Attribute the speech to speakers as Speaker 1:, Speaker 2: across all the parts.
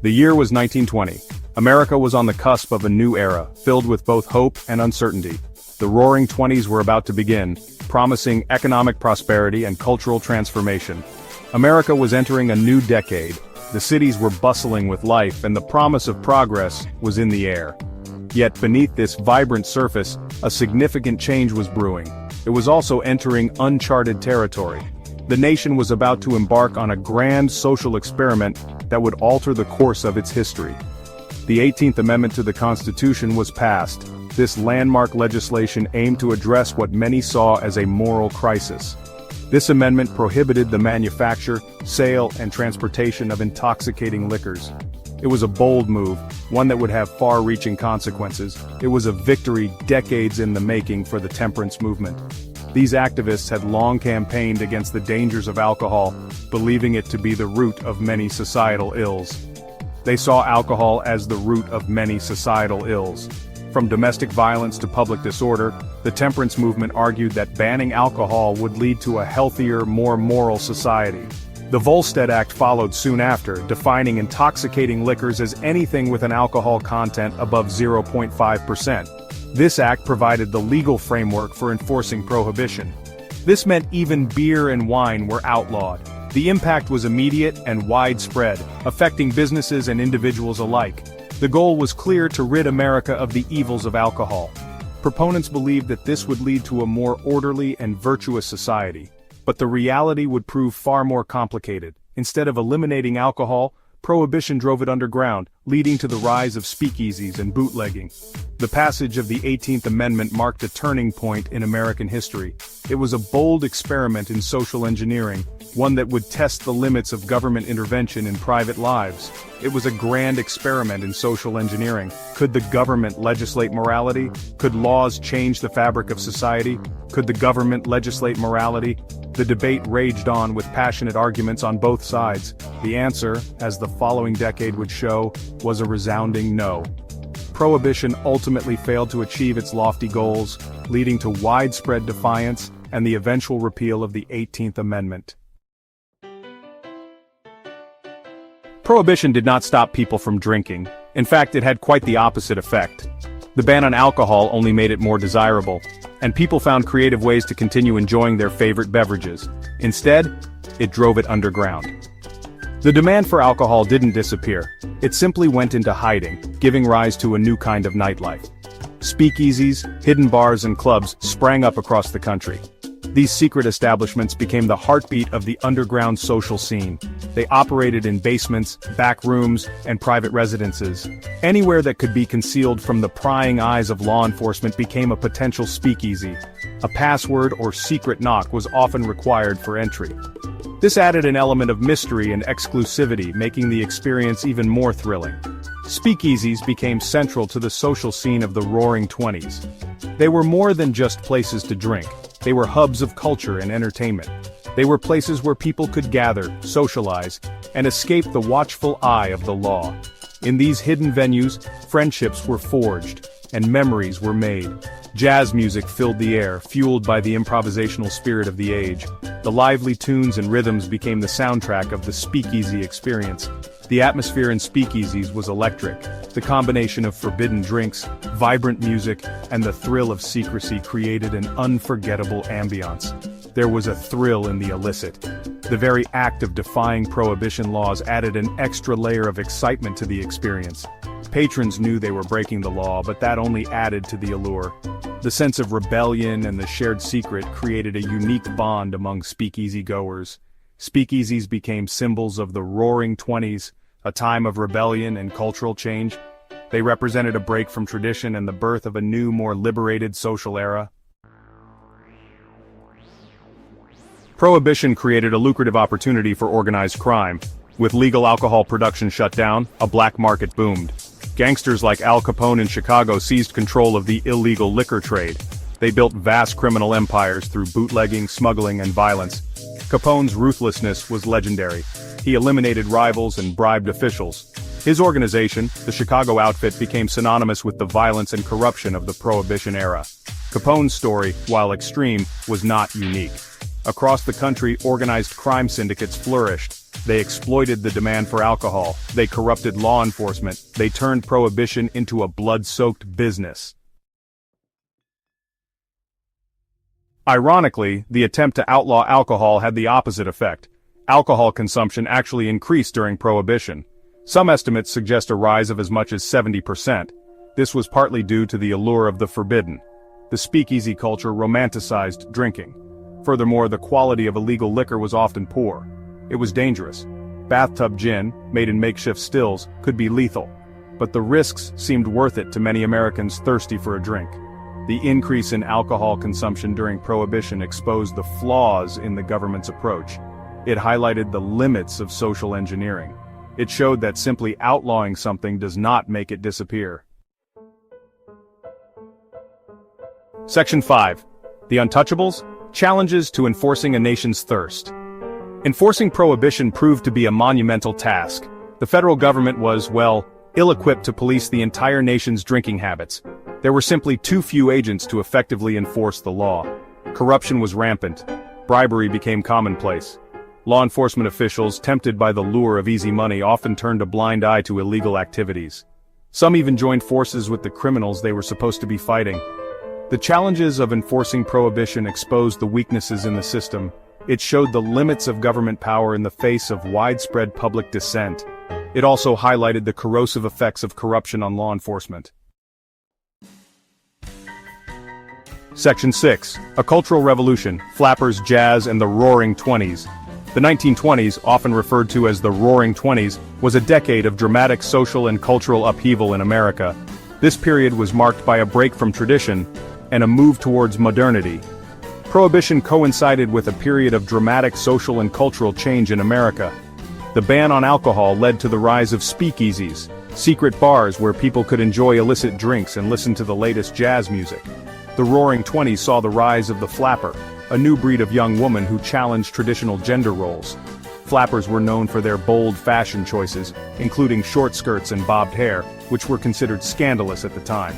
Speaker 1: The year was 1920. America was on the cusp of a new era, filled with both hope and uncertainty. The Roaring Twenties were about to begin, promising economic prosperity and cultural transformation. America was entering a new decade. The cities were bustling with life and the promise of progress was in the air. Yet beneath this vibrant surface, a significant change was brewing. It was also entering uncharted territory. The nation was about to embark on a grand social experiment that would alter the course of its history. The 18th Amendment to the Constitution was passed. This landmark legislation aimed to address what many saw as a moral crisis. This amendment prohibited the manufacture, sale, and transportation of intoxicating liquors. It was a bold move, one that would have far-reaching consequences. It was a victory decades in the making for the temperance movement. These activists had long campaigned against the dangers of alcohol, believing it to be the root of many societal ills. They saw alcohol as the root of many societal ills. From domestic violence to public disorder, the temperance movement argued that banning alcohol would lead to a healthier, more moral society. The Volstead Act followed soon after, defining intoxicating liquors as anything with an alcohol content above 0.5%. This act provided the legal framework for enforcing prohibition. This meant even beer and wine were outlawed. The impact was immediate and widespread, affecting businesses and individuals alike. The goal was clear: to rid America of the evils of alcohol. Proponents believed that this would lead to a more orderly and virtuous society. But the reality would prove far more complicated. Instead of eliminating alcohol, prohibition drove it underground, leading to the rise of speakeasies and bootlegging. The passage of the 18th Amendment marked a turning point in American history. It was a bold experiment in social engineering, one that would test the limits of government intervention in private lives. It was a grand experiment in social engineering. Could the government legislate morality? Could laws change the fabric of society? Could the government legislate morality? The debate raged on with passionate arguments on both sides. The answer, as the following decade would show, was a resounding no. Prohibition ultimately failed to achieve its lofty goals, leading to widespread defiance and the eventual repeal of the 18th Amendment. Prohibition did not stop people from drinking. In fact, it had quite the opposite effect. The ban on alcohol only made it more desirable, and people found creative ways to continue enjoying their favorite beverages. Instead, it drove it underground. The demand for alcohol didn't disappear. It simply went into hiding, giving rise to a new kind of nightlife. Speakeasies, hidden bars and clubs sprang up across the country. These secret establishments became the heartbeat of the underground social scene. They operated in basements, back rooms, and private residences. Anywhere that could be concealed from the prying eyes of law enforcement became a potential speakeasy. A password or secret knock was often required for entry. This added an element of mystery and exclusivity, making the experience even more thrilling. Speakeasies became central to the social scene of the Roaring Twenties. They were more than just places to drink. They were hubs of culture and entertainment. They were places where people could gather, socialize, and escape the watchful eye of the law. In these hidden venues, friendships were forged, and memories were made. Jazz music filled the air, fueled by the improvisational spirit of the age. The lively tunes and rhythms became the soundtrack of the speakeasy experience. The atmosphere in speakeasies was electric. The combination of forbidden drinks, vibrant music, and the thrill of secrecy created an unforgettable ambiance. There was a thrill in the illicit. The very act of defying prohibition laws added an extra layer of excitement to the experience. Patrons knew they were breaking the law, but that only added to the allure. The sense of rebellion and the shared secret created a unique bond among speakeasy goers. Speakeasies became symbols of the Roaring Twenties, a time of rebellion and cultural change. They represented a break from tradition and the birth of a new, more liberated social era. Prohibition created a lucrative opportunity for organized crime. With legal alcohol production shut down, a black market boomed. Gangsters like Al Capone in Chicago seized control of the illegal liquor trade. They built vast criminal empires through bootlegging, smuggling, and violence. Capone's ruthlessness was legendary. He eliminated rivals and bribed officials. His organization, the Chicago Outfit, became synonymous with the violence and corruption of the Prohibition era. Capone's story, while extreme, was not unique. Across the country, organized crime syndicates flourished. They exploited the demand for alcohol. They corrupted law enforcement. They turned prohibition into a blood-soaked business. Ironically, the attempt to outlaw alcohol had the opposite effect. Alcohol consumption actually increased during Prohibition. Some estimates suggest a rise of as much as 70%. This was partly due to the allure of the forbidden. The speakeasy culture romanticized drinking. Furthermore, the quality of illegal liquor was often poor. It was dangerous. Bathtub gin, made in makeshift stills, could be lethal. But the risks seemed worth it to many Americans thirsty for a drink. The increase in alcohol consumption during Prohibition exposed the flaws in the government's approach. It highlighted the limits of social engineering. It showed that simply outlawing something does not make it disappear. Section 5. The Untouchables: Challenges to Enforcing a Nation's Thirst. Enforcing Prohibition proved to be a monumental task. The federal government was, well, ill-equipped to police the entire nation's drinking habits. There were simply too few agents to effectively enforce the law. Corruption was rampant. Bribery became commonplace. Law enforcement officials, tempted by the lure of easy money, often turned a blind eye to illegal activities. Some even joined forces with the criminals they were supposed to be fighting. The challenges of enforcing Prohibition exposed the weaknesses in the system. It showed the limits of government power in the face of widespread public dissent. It also highlighted the corrosive effects of corruption on law enforcement. Section 6. A Cultural Revolution: Flappers, Jazz, and the Roaring Twenties. The 1920s, often referred to as the Roaring Twenties, was a decade of dramatic social and cultural upheaval in America. This period was marked by a break from tradition and a move towards modernity. Prohibition coincided with a period of dramatic social and cultural change in America. The ban on alcohol led to the rise of speakeasies, secret bars where people could enjoy illicit drinks and listen to the latest jazz music. The Roaring Twenties saw the rise of the flapper, a new breed of young woman who challenged traditional gender roles. Flappers were known for their bold fashion choices, including short skirts and bobbed hair, which were considered scandalous at the time.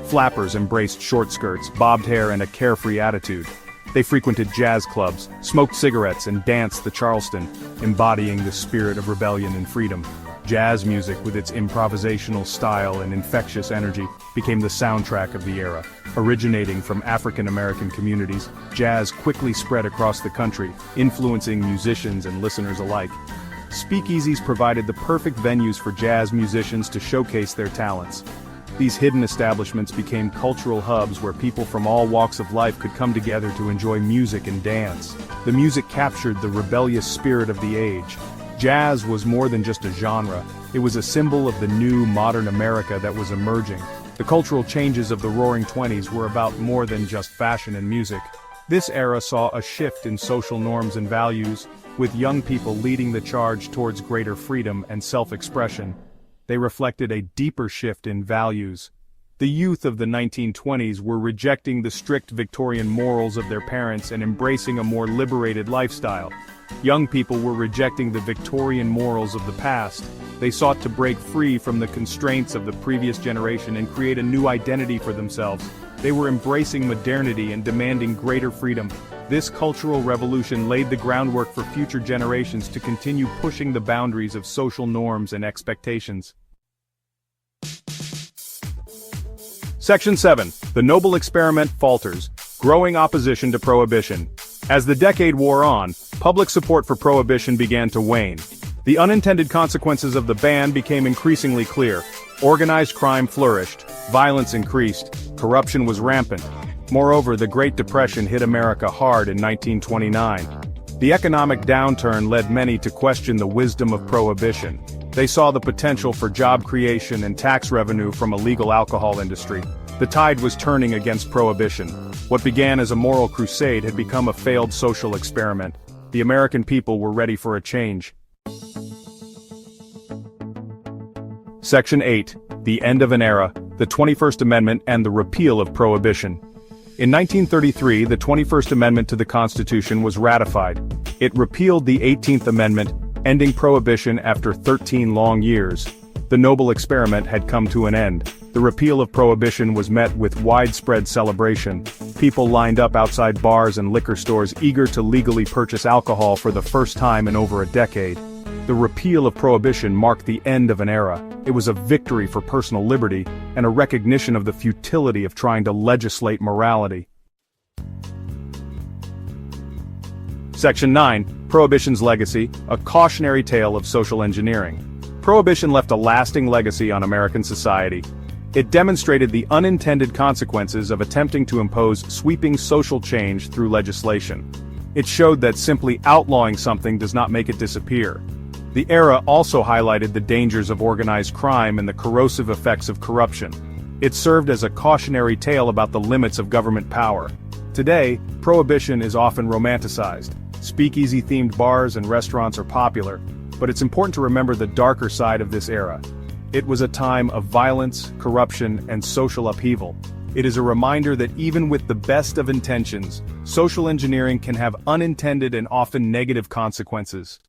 Speaker 1: Flappers embraced short skirts, bobbed hair, and a carefree attitude. They frequented jazz clubs, smoked cigarettes, and danced the Charleston, embodying the spirit of rebellion and freedom. Jazz music, with its improvisational style and infectious energy, became the soundtrack of the era. Originating from African-American communities, jazz quickly spread across the country, influencing musicians and listeners alike. Speakeasies provided the perfect venues for jazz musicians to showcase their talents. These hidden establishments became cultural hubs where people from all walks of life could come together to enjoy music and dance. The music captured the rebellious spirit of the age. Jazz was more than just a genre. It was a symbol of the new, modern America that was emerging. The cultural changes of the Roaring Twenties were about more than just fashion and music. This era saw a shift in social norms and values, with young people leading the charge towards greater freedom and self-expression. They reflected a deeper shift in values. The youth of the 1920s were rejecting the strict Victorian morals of their parents and embracing a more liberated lifestyle. Young people were rejecting the Victorian morals of the past. They sought to break free from the constraints of the previous generation and create a new identity for themselves. They were embracing modernity and demanding greater freedom. This cultural revolution laid the groundwork for future generations to continue pushing the boundaries of social norms and expectations. Section 7. The Noble Experiment Falters: Growing Opposition to Prohibition. As the decade wore on, public support for Prohibition began to wane. The unintended consequences of the ban became increasingly clear. Organized crime flourished, violence increased, corruption was rampant. Moreover, the Great Depression hit America hard in 1929. The economic downturn led many to question the wisdom of Prohibition. They saw the potential for job creation and tax revenue from a legal alcohol industry. The tide was turning against Prohibition. What began as a moral crusade had become a failed social experiment. The American people were ready for a change. Section 8. The End of an Era: The 21st Amendment and the Repeal of Prohibition. In 1933, the 21st Amendment to the Constitution was ratified. It repealed the 18th Amendment, ending Prohibition after 13 long years. The noble experiment had come to an end. The repeal of Prohibition was met with widespread celebration. People lined up outside bars and liquor stores eager to legally purchase alcohol for the first time in over a decade. The repeal of Prohibition marked the end of an era. It was a victory for personal liberty, and a recognition of the futility of trying to legislate morality. Section 9. Prohibition's Legacy, a cautionary tale of social engineering. Prohibition left a lasting legacy on American society. It demonstrated the unintended consequences of attempting to impose sweeping social change through legislation. It showed that simply outlawing something does not make it disappear. The era also highlighted the dangers of organized crime and the corrosive effects of corruption. It served as a cautionary tale about the limits of government power. Today, Prohibition is often romanticized. Speakeasy-themed bars and restaurants are popular, but it's important to remember the darker side of this era. It was a time of violence, corruption, and social upheaval. It is a reminder that even with the best of intentions, social engineering can have unintended and often negative consequences.